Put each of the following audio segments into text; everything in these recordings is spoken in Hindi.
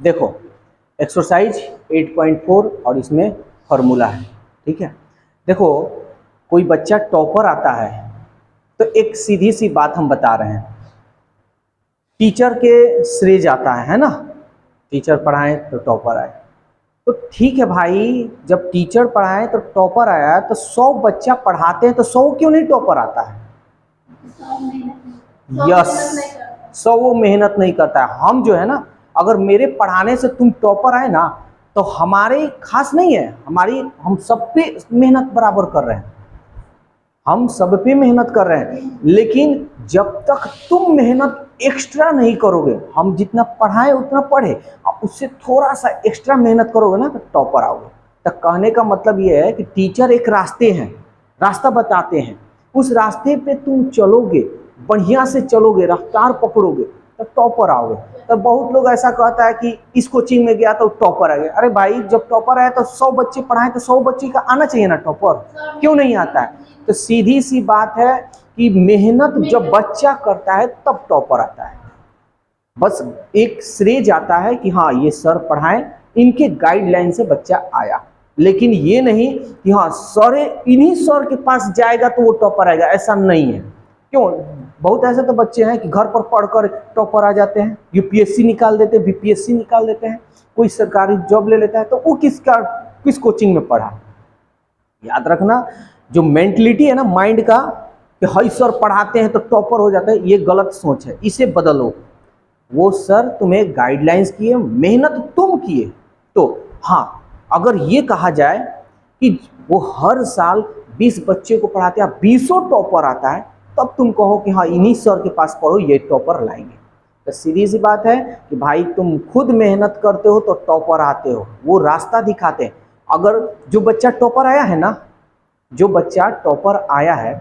देखो एक्सरसाइज 8.4 और इसमें फॉर्मूला है, ठीक है। देखो कोई बच्चा टॉपर आता है तो एक सीधी सी बात हम बता रहे हैं, टीचर के श्रेय जाता है ना, टीचर पढ़ाएं तो टॉपर आए। तो ठीक है भाई, जब टीचर पढ़ाए तो टॉपर आया, तो 100 बच्चा पढ़ाते हैं तो 100 क्यों नहीं टॉपर आता है? यस, 100 वो मेहनत नहीं करता है। हम जो है ना, अगर मेरे पढ़ाने से तुम टॉपर आए ना, तो हमारे खास नहीं है, हम सब पे मेहनत बराबर कर रहे हैं, हम सब पे मेहनत कर रहे हैं। लेकिन जब तक तुम मेहनत एक्स्ट्रा नहीं करोगे, हम जितना पढ़ाए उतना पढ़े, उससे थोड़ा सा एक्स्ट्रा मेहनत करोगे ना, तो टॉपर आओगे। तो कहने का मतलब ये है कि टीचर एक रास्ते हैं, रास्ता बताते हैं, उस रास्ते पे तुम चलोगे, बढ़िया से चलोगे, रफ्तार पकड़ोगे, तो टॉपर आओगे। तो बहुत लोग ऐसा कहता है कि इस कोचिंग में गया तो टॉपर आ गया। अरे भाई, जब टॉपर आया तो 100 बच्चे पढ़ाए तो 100 बच्चे का आना चाहिए ना टॉपर, क्यों नहीं आता है? तो सीधी सी बात है कि मेहनत जब बच्चा करता है तब टॉपर आता है। बस एक श्रेय जाता है कि हाँ ये सर पढ़ाएं, इनके गाइडलाइन से बच्चा आया, लेकिन ये नहीं कि हाँ सर इन्हीं सर के पास जाएगा तो वो टॉपर आएगा, ऐसा नहीं है। क्यों? बहुत ऐसे तो बच्चे हैं कि घर पर पढ़कर टॉपर आ जाते हैं, यूपीएससी निकाल देते हैं, बीपीएससी निकाल देते हैं, कोई सरकारी जॉब ले लेता है। तो वो किस कोचिंग में पढ़ा? याद रखना, जो मेंटलिटी है ना माइंड का कि हाई सर पढ़ाते हैं तो टॉपर हो जाता है, ये गलत सोच है, इसे बदलो। वो सर तुम्हें गाइडलाइंस किए, मेहनत तुम किए। तो हाँ, अगर ये कहा जाए कि वो हर साल 20 बच्चे को पढ़ाते हैं, 20 टॉपर आता है, तब तुम कहो कि हाँ इन्हीं सर के पास पढ़ो, ये टॉपर लाएंगे। तो सीधी सी बात है कि भाई तुम खुद मेहनत करते हो तो टॉपर आते हो, वो रास्ता दिखाते हैं। अगर जो बच्चा टॉपर आया है ना, जो बच्चा टॉपर आया है,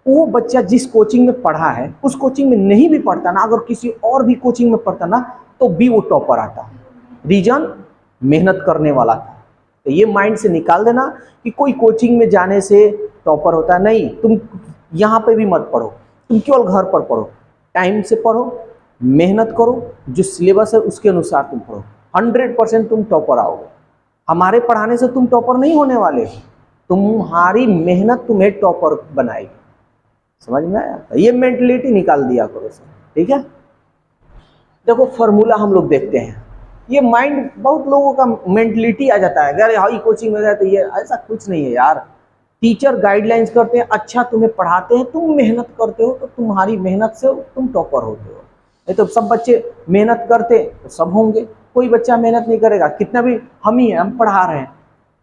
वो बच्चा जिस कोचिंग में पढ़ा है उस कोचिंग में नहीं भी पढ़ता ना, अगर किसी और भी कोचिंग में पढ़ता ना, तो भी वो टॉपर आता। रीजन, मेहनत करने वाला था। तो ये माइंड से निकाल देना कि कोई कोचिंग में जाने से टॉपर होता है, नहीं। तुम यहाँ पे भी मत पढ़ो, तुम केवल घर पर पढ़ो, टाइम से पढ़ो, मेहनत करो, जो सिलेबस है उसके अनुसार तुम पढ़ो, 100% तुम टॉपर आओगे। हमारे पढ़ाने से तुम टॉपर नहीं होने वाले, तुम्हारी मेहनत तुम्हें टॉपर बनाएगी। समझ में आया? ये मेंटलिटी निकाल दिया करो सर, ठीक है। देखो फॉर्मूला हम लोग देखते हैं, ये माइंड बहुत लोगों का मेंटलिटी आ जाता है, अरे हाई कोचिंग में गए तो ये, ऐसा कुछ नहीं है यार। टीचर गाइडलाइंस करते हैं, अच्छा तुम्हें पढ़ाते हैं, तुम मेहनत करते हो तो तुम्हारी मेहनत से तुम टॉपर होते हो। नहीं तो सब बच्चे मेहनत करते तो सब होंगे, कोई बच्चा मेहनत नहीं करेगा, कितना भी हम ही हैं, हम पढ़ा रहे हैं,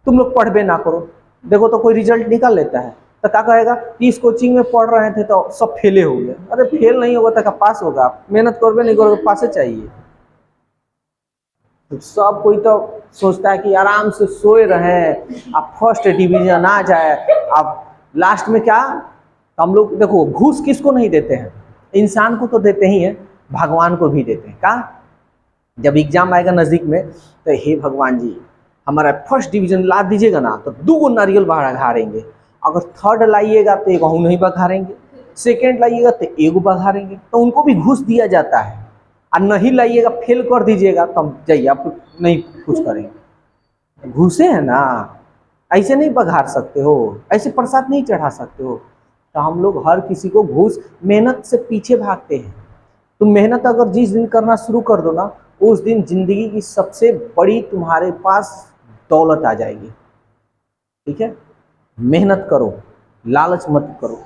तुम लोग पढ़ बे ना करो, देखो तो कोई रिजल्ट निकाल लेता है, तो क्या कहेगा कि इस कोचिंग में पढ़ रहे थे तो सब फेले हो गए। अरे फेल नहीं होगा तो क्या पास होगा? मेहनत करोगे नहीं करोगे, पास चाहिए। तो सब कोई तो सोचता है कि आराम से सोए रहे, आप फर्स्ट डिवीजन आ जाए। अब लास्ट में क्या, हम लोग देखो घूस किसको नहीं देते हैं? इंसान को तो देते ही हैं, भगवान को भी देते हैं। क्या? जब एग्जाम आएगा नजदीक में तो हे भगवान जी हमारा फर्स्ट डिवीजन ला दीजिएगा ना, तो 2 नारियल बघारेंगे। अगर थर्ड लाइएगा तो 1 नहीं बघारेंगे, सेकेंड लाइएगा तो 1 बघारेंगे। तो उनको भी घूस दिया जाता है। और नहीं लाइएगा, फेल कर दीजिएगा तो हम जाइए, आप नहीं कुछ करेंगे। घूसे है ना, ऐसे नहीं बघार सकते हो, ऐसे प्रसाद नहीं चढ़ा सकते हो। तो हम लोग हर किसी को घूस, मेहनत से पीछे भागते हैं। तुम मेहनत अगर जिस दिन करना शुरू कर दो ना, उस दिन जिंदगी की सबसे बड़ी तुम्हारे पास दौलत आ जाएगी, ठीक है। मेहनत करो, लालच मत करो।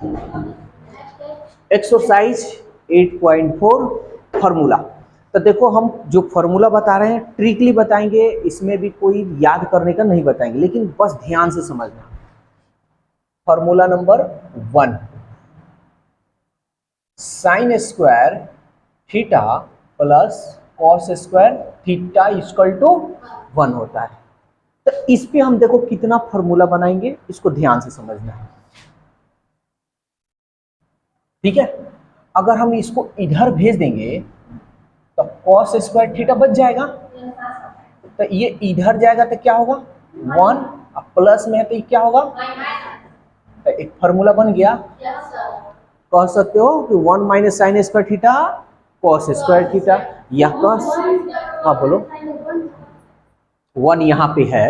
Exercise 8.4 formula. तो देखो हम जो फार्मूला बता रहे हैं ट्रिकली बताएंगे, इसमें भी कोई याद करने का नहीं बताएंगे, लेकिन बस ध्यान से समझना। Formula number 1, sine square theta plus cos square theta equal to 1 होता है। तो इस पे हम देखो कितना फार्मूला बनाएंगे, इसको ध्यान से समझना है, ठीक है। अगर हम इसको इधर भेज देंगे तो कॉस स्क्वायर थीटा बच जाएगा, तो ये इधर जाएगा तो क्या होगा 1, प्लस में है तो क्या होगा, तो एक फार्मूला बन गया। कह सकते हो कि 1 minus sine square theta cos square theta, या कॉस, हाँ बोलो, 1 यहाँ पे है,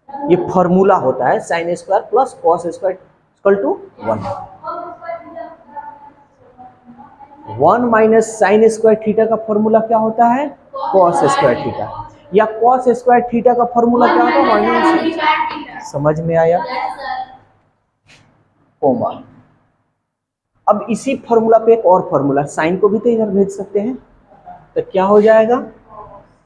ये फॉर्मूला होता है sine square plus cos square equal to 1। 1 minus sine square theta का फॉर्मूला क्या होता है? Cos square theta. या कॉस स्क्वायर थीटा का फॉर्मूला क्या होता है? माइनस। समझ में आया? कोमा। अब इसी फॉर्मूला पे एक और फॉर्मूला, साइन को भी तो इधर भेज सकते हैं, तो क्या हो जाएगा?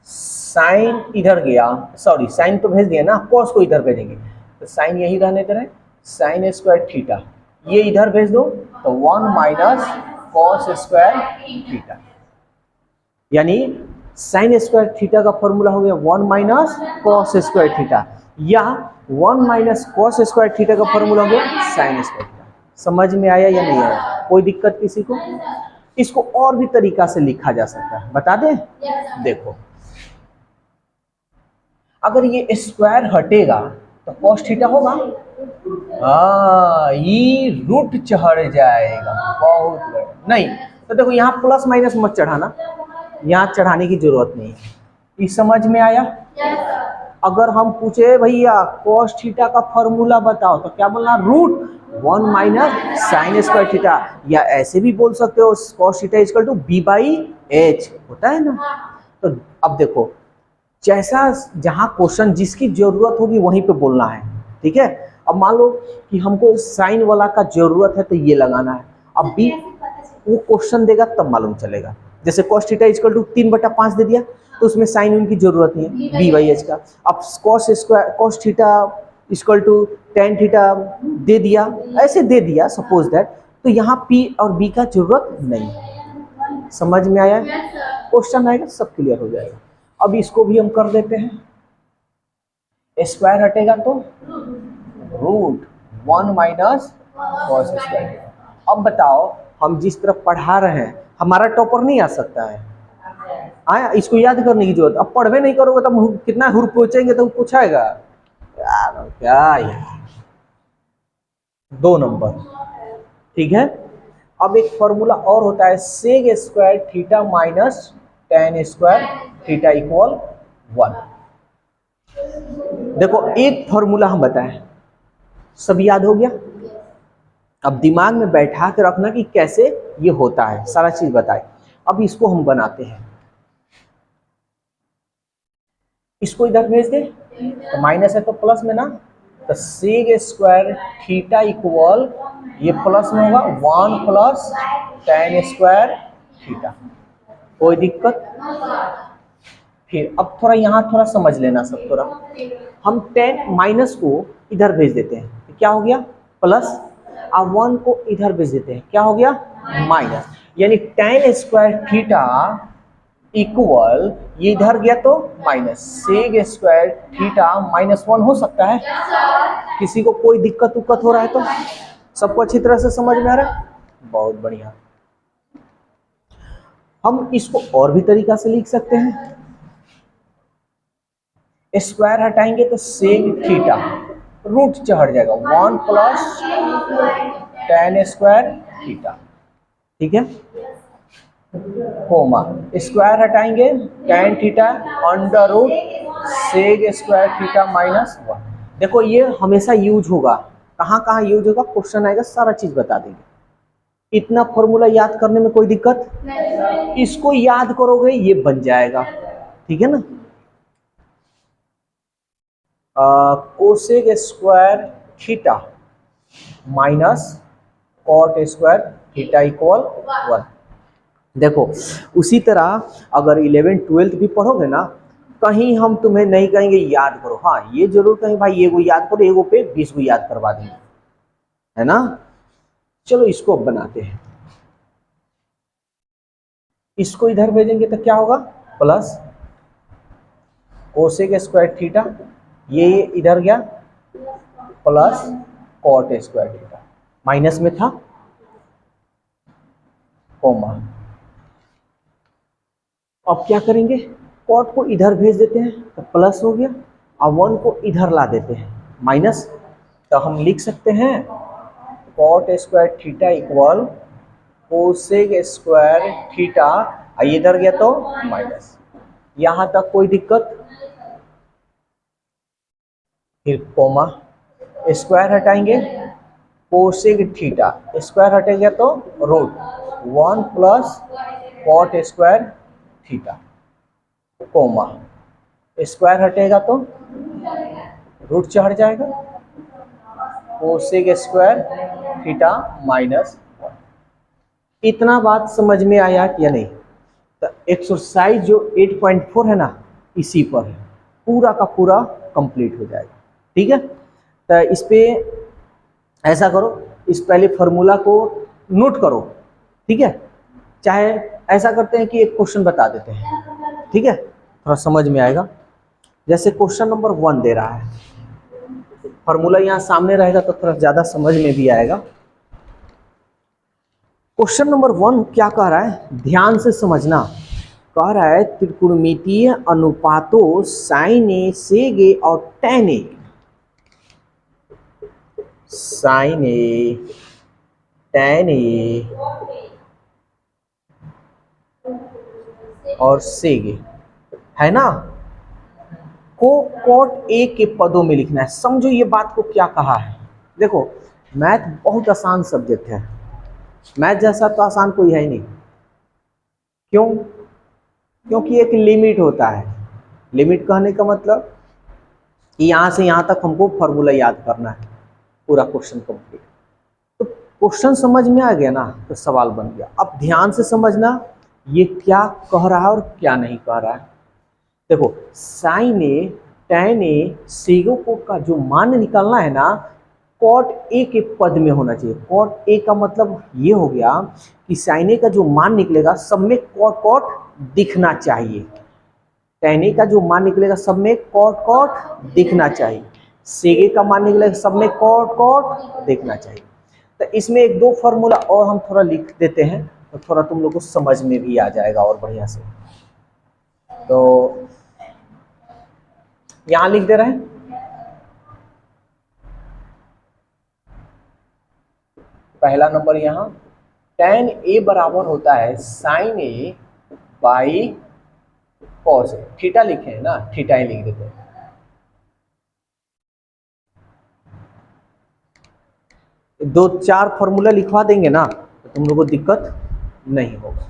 साइन इधर गया, सॉरी साइन तो भेज दिया ना, कॉस को इधर भेजेंगे, तो साइन यही रहने दें, साइन स्क्वायर थीटा ये इधर भेज दो, तो 1 माइनस कॉस स्क्वायर थीटा। यानी साइन स्क्वायर थीटा का फॉर्मूला हो गया 1 माइनस कॉस स्क्वायर थीटा, या 1 माइनस कॉस स्क्वायर थीटा का फॉर्मूला हो गया साइन स्क्वायर थीटा। समझ में आया या नहीं आया? कोई दिक्कत किसी को? इसको और भी तरीका से लिखा जा सकता है, बता दें? देखो, अगर ये स्क्वायर हटेगा तो कॉस थीटा होगा, ये रूट चढ़ जाएगा, बहुत नहीं। तो देखो यहाँ प्लस माइनस मत चढ़ाना, यहाँ चढ़ाने की जरूरत नहीं है। ये समझ में आया? अगर हम पूछे भैया कॉस थीटा का फॉर्मूला बताओ, तो क्या बोलना? Root 1 minus sine square theta, या ऐसे भी बोल सकते हो cos theta equal to B by H, होता है ना। तो अब देखो, जैसा जहां क्वेश्चन जिसकी जरूरत होगी वहीं पे बोलना है, ठीक है। अब मान लो कि हमको साइन वाला का जरूरत है तो ये लगाना है, अब बी वो क्वेश्चन देगा तब मालूम चलेगा। जैसे cos थीटा इक्वल टू 3/5 दे दिया, तो उसमें साइन उनकी जरूरत नहीं है, बी बाई एच का। अब cos theta equal to tan theta दे दिया, ऐसे दे दिया सपोज दैट, तो यहाँ p और b का जरूरत नहीं। समझ में आया? क्वेश्चन आएगा सब क्लियर हो जाएगा। अब इसको भी हम कर देते हैं, स्क्वायर हटेगा तो रूट 1 माइनस कॉस स्क्वायर। अब बताओ, हम जिस तरफ पढ़ा रहे हैं, हमारा टॉपर नहीं आ सकता है? आया? इसको याद करने की जरूरत, अब पढ़वे नहीं करोगे तब कितना हुर पहुंचेंगे तो पूछाएगा यार क्या यार। 2 नंबर, ठीक है। अब एक फॉर्मूला और होता है सेग square theta minus tan square theta equal 1। देखो एक फॉर्मूला हम बताएं, सब याद हो गया? अब दिमाग में बैठा के रखना कि कैसे ये होता है, सारा चीज बताए। अब इसको हम बनाते हैं, इसको इधर भेज दे, तो माइनस है तो प्लस में ना, तो सेग स्क्वायर थीटा इक्वल, ये प्लस में होगा 1 प्लस tan स्क्वायर थीटा। कोई दिक्कत? फिर अब थोड़ा यहाँ थोड़ा समझ लेना सब, थोड़ा हम tan माइनस को इधर भेज देते हैं, तो क्या हो गया? प्लस। अब 1 को इधर भेज देते हैं, क्या हो गया? माइनस। यानी tan स्क्वायर थीटा इक्वल, ये इधर गया तो माइनस, सेग स्क्वायर थीटा -1 हो सकता है? किसी को कोई दिक्कत उक्कत हो रहा है तो? सबको अच्छी तरह से समझ में आ रहा है? बहुत बढ़िया। हम इसको और भी तरीका से लिख सकते हैं, स्क्वायर हटाएंगे तो सेग थीटा रूट चढ़ जाएगा 1 प्लस tan स्क्वायर थीटा, ठीक है। कोमा स्क्वायर हटाएंगे tan theta under root sec square theta -1। देखो ये हमेशा यूज होगा, कहाँ कहाँ यूज होगा, क्वेश्चन आएगा सारा चीज बता देंगे। इतना फॉर्मूला याद करने में कोई दिक्कत? इसको याद करोगे ये बन जाएगा, ठीक है ना। Cosec square theta minus cot square theta equal 1। देखो उसी तरह अगर 11 12 भी पढ़ोगे ना, कहीं हम तुम्हें नहीं कहेंगे याद करो, हाँ ये जरूर कहें भाई ये को याद करो, एगो पे 20 को याद करवा देंगे, है ना। चलो इसको बनाते हैं, इसको इधर भेजेंगे तो क्या होगा? प्लस कोसेक स्क्वायर थीटा, ये इधर गया plus cot square theta, minus में था कोमा। अब क्या करेंगे? कॉट को इधर भेज देते हैं तो प्लस हो गया, अब 1 को इधर ला देते हैं माइनस, तो हम लिख सकते हैं cot square theta equal cosec square theta, इधर गया तो माइनस। यहां तक कोई दिक्कत? फिर कोमा, स्क्वायर हटाएंगे, कोसेक थीटा, स्क्वायर हटेगा तो root 1 plus cot square theta, comma, square हटेगा तो रूट चढ़ जाएगा, कोसेक स्क्वायर थीटा माइनस 1। इतना बात समझ में आया या नहीं? तो एक्सरसाइज जो 8.4 है ना, इसी पर है, पूरा का पूरा कंप्लीट हो जाएगा। ठीक है, तो इस पे ऐसा करो, इस पहले फॉर्मूला को नोट करो। ठीक है, चाहे ऐसा करते हैं कि एक क्वेश्चन बता देते हैं, ठीक है, थोड़ा समझ में आएगा। जैसे क्वेश्चन नंबर 1 दे रहा है, फॉर्मूला यहाँ सामने रहेगा तो थोड़ा ज़्यादा समझ में भी आएगा। क्वेश्चन नंबर 1 क्या कह रहा है, ध्यान से समझना। कह रहा है त्रिकोणमितीय अनुपातों साइन ए, सेग ए और tan A, sign A, tan A और सेग ए, है ना, को कॉट ए के पदों में लिखना है। समझो ये बात को क्या कहा है। देखो, मैथ बहुत आसान सब्जेक्ट है, मैथ जैसा तो आसान कोई है ही नहीं। क्यों? क्योंकि एक लिमिट होता है। लिमिट कहने का मतलब कि यहाँ से यहाँ तक हमको फॉर्मूला याद करना है, पूरा क्वेश्चन कंप्लीट। तो क्वेश्चन समझ में आ गया ना, तो सवाल बन गया। अब ध्यान से समझना ये क्या कह रहा है और क्या नहीं कह रहा है। देखो, साइन ए, टैन ए, सेगो को का जो मान निकालना है ना, कॉट ए के पद में होना चाहिए। कॉट ए का मतलब ये हो गया कि साइन ए का जो मान निकलेगा सब में कॉट कॉट दिखना चाहिए, टैन ए का जो मान निकलेगा सब में कॉट कॉट दिखना चाहिए, सेगे का मान निकलेगा सब में कॉट कॉट दिखना चाहिए। तो इसमें एक दो फॉर्मूला और हम थोड़ा लिख देते हैं, तो थोड़ा तुम लोग को समझ में भी आ जाएगा और बढ़िया से। तो यहां लिख दे रहे हैं, पहला नंबर यहां, टैन ए बराबर होता है sine A by cos A. Theta लिखे हैं ना, थीटा ही लिख देते हैं। दो चार फॉर्मूला लिखवा देंगे ना तो तुम लोगों को दिक्कत नहीं होगा।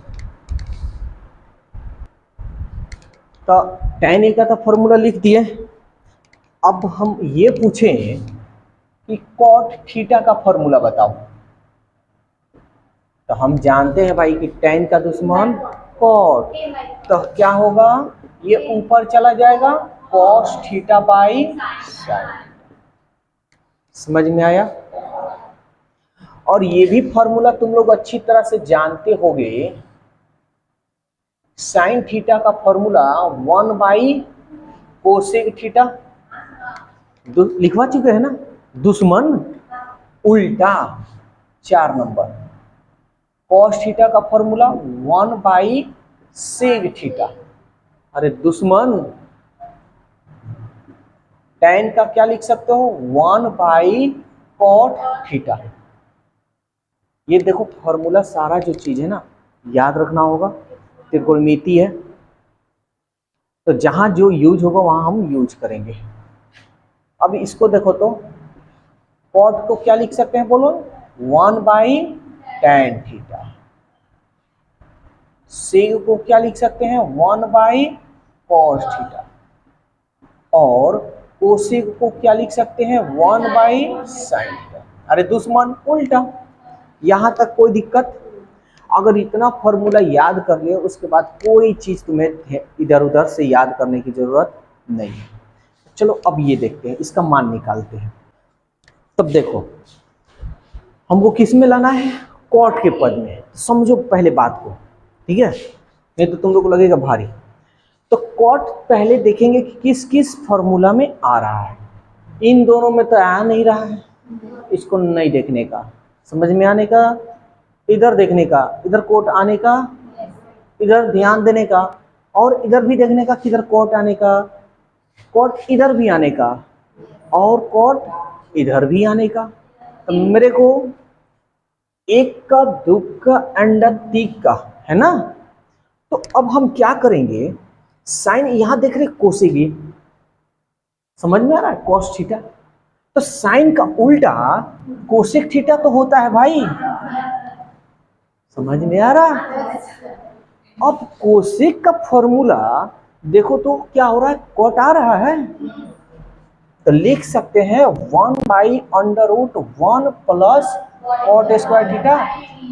तो टैन ए का तो फॉर्मूला लिख दिए। अब हम ये पूछें कि कॉट थीटा का फॉर्मूला बताओ, तो हम जानते हैं भाई कि टैन का दुश्मन कॉट, तो क्या होगा, ये ऊपर चला जाएगा, कॉस थीटा बाई साइन। समझ में आया? और ये भी फॉर्मूला तुम लोग अच्छी तरह से जानते होगे, साइन थीटा का फॉर्मूला 1 बाई कोसेक थीटा, लिखवा चुके हैं ना, दुश्मन उल्टा 4 नंबर। कॉस थीटा का फॉर्मूला 1 बाई सेग थीटा, अरे दुश्मन टैन का क्या लिख सकते हो, 1 बाई कॉट थीटा। ये देखो फॉर्मूला सारा जो चीज है ना याद रखना होगा, त्रिकोणमिति है तो जहां जो यूज होगा वहां हम यूज करेंगे। अब इसको देखो तो कॉट को क्या लिख सकते हैं बोलो, 1 बाई टैन थीटा। सेग को क्या लिख सकते हैं, 1 बाई कॉस थीटा। और कोसेक को क्या लिख सकते हैं, 1 बाई साइन थीटा। अरे दुश्मन उल्टा। यहां तक कोई दिक्कत? अगर इतना फॉर्मूला याद कर लियो उसके बाद कोई चीज तुम्हें इधर उधर से याद करने की जरूरत नहीं है। चलो अब ये देखते हैं, इसका मान निकालते हैं। तब देखो हमको किस में लाना है, कॉट के पद में। समझो पहले बात को, ठीक है, नहीं तो तुम लोग को लगेगा भारी। तो कॉट पहले देखेंगे कि किस किस फॉर्मूला में आ रहा है। इन दोनों में तो आ नहीं रहा है, इसको नहीं देखने का, समझ में आने का, इधर देखने का, इधर कोट आने का, इधर ध्यान देने का, और इधर भी देखने का किधर कोट आने का, कोट इधर भी आने का, और कोट इधर भी आने का। तो मेरे को एक का, दो का, एंड तीन का है ना। तो अब हम क्या करेंगे, साइन यहां देख रहे कोसेगी, समझ में आ रहा है? Cos theta. तो साइन का उल्टा कोसेक थीटा तो होता है भाई, समझ में आ रहा? अब कोसेक का फॉर्मूला देखो तो क्या हो रहा है, कॉट आ रहा है, तो लिख सकते हैं 1/√1 प्लस कॉट स्क्वायर थीटा।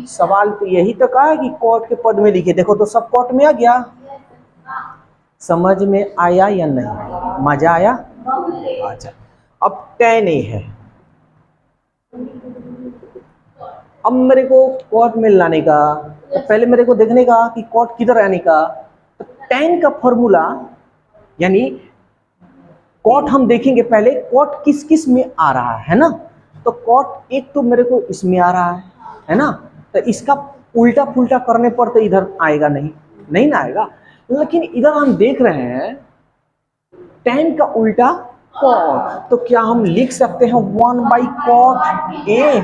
सवाल तो यही तो कहा है कि कॉट के पद में लिखे, देखो तो सब कॉट में आ गया। समझ में आया या नहीं? मजा आया? अच्छा, अब tan a है, अब मेरे को कॉट में लाने का, तो पहले मेरे को देखने का कि कॉट किधर आने का। तो tan का फॉर्मूला यानी कॉट हम देखेंगे पहले, कॉट किस किस में आ रहा है ना। तो कॉट एक तो मेरे को इसमें आ रहा है ना, तो इसका उल्टा पुल्टा करने पर तो इधर आएगा नहीं, नहीं ना आएगा। लेकिन इधर हम देख रहे हैं tan का उल्टा कॉट, तो क्या हम लिख सकते हैं 1/cot a,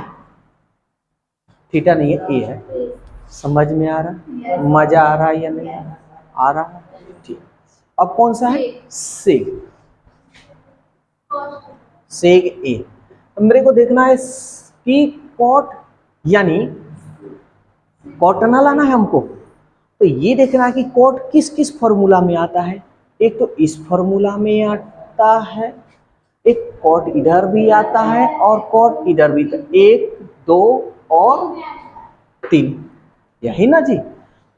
थीटा नहीं है ए है। समझ में आ रहा? मजा आ रहा है या नहीं आ रहा? ठीक, अब कौन सा है, सेग, सेग ए। मेरे को देखना है कि कॉट यानी कॉटना लाना है हमको, तो ये देखना है कि कॉट किस किस फॉर्मूला में आता है। एक तो इस फॉर्मूला में आता है, एक कॉट इधर भी आता है और कॉट इधर भी, तो 1 2 और 3, यही ना जी।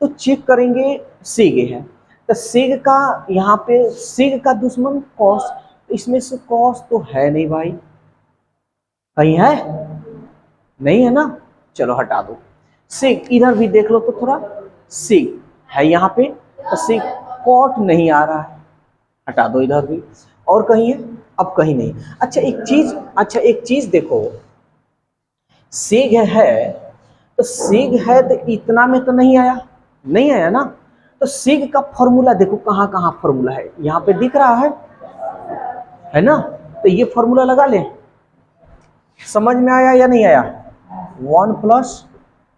तो चेक करेंगे, सेग है, तो सेग का यहाँ पे सेग का दुश्मन कॉस, इसमें से कॉस तो है नहीं भाई, कहीं है? नहीं है ना, चलो हटा दो। सेग इधर भी देख लो तो थोड़ा, सेग है यहाँ पे, तो सेग कॉट नहीं आ रहा है, हटा दो इधर भी। और कहीं है? अब कहीं नहीं। अच्छा एक चीज देखो, सेग है तो सेग है तो इतना में तो नहीं आया, नहीं आया ना। तो सेग का फॉर्मूला देखो कहाँ कहाँ फॉर्मूला है, यहाँ पे दिख रहा है ना, तो ये फॉर्मूला लगा ले। समझ में आया या नहीं आया? 1 plus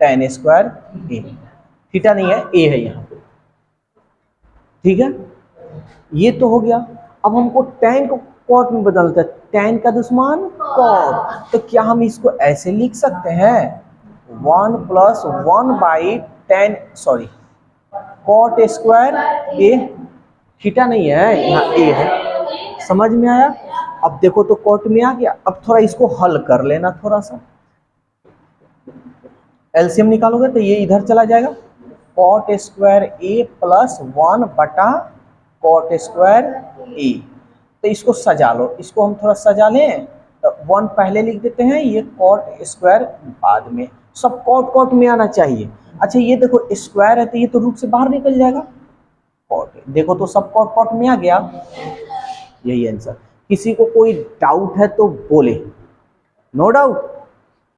tan square A, theta नहीं है, ए है यहाँ पे, ठीक है। ये तो हो गया। अब हमको tan को कॉट में बदलते हैं, tan का दुश्मन कॉट, तो क्या हम इसको ऐसे लिख सकते हैं 1 plus 1/tan sorry cot square A, theta नहीं है यहाँ ए है। समझ में आया? अब देखो तो कॉट में आ गया। अब थोड़ा इसको हल कर लेना, थोड़ा सा एलसीएम निकालोगे तो ये इधर चला जाएगा, कॉट स्क्वायर ए प्लस 1 बटा कॉट स्क्वायर ए। तो इसको सजा लो, इसको हम थोड़ा सजा लें, तो 1 पहले लिख देते हैं, ये कॉट स्क्वायर बाद में, सब कॉट कॉट में आना चाहिए। अच्छा ये देखो स्क्वायर है तो ये तो रूट से बाहर निकल जाएगा, कॉट देखो तो सब कॉट कॉट में आ गया, यही आंसर। किसी को कोई डाउट है तो बोले, नो डाउट।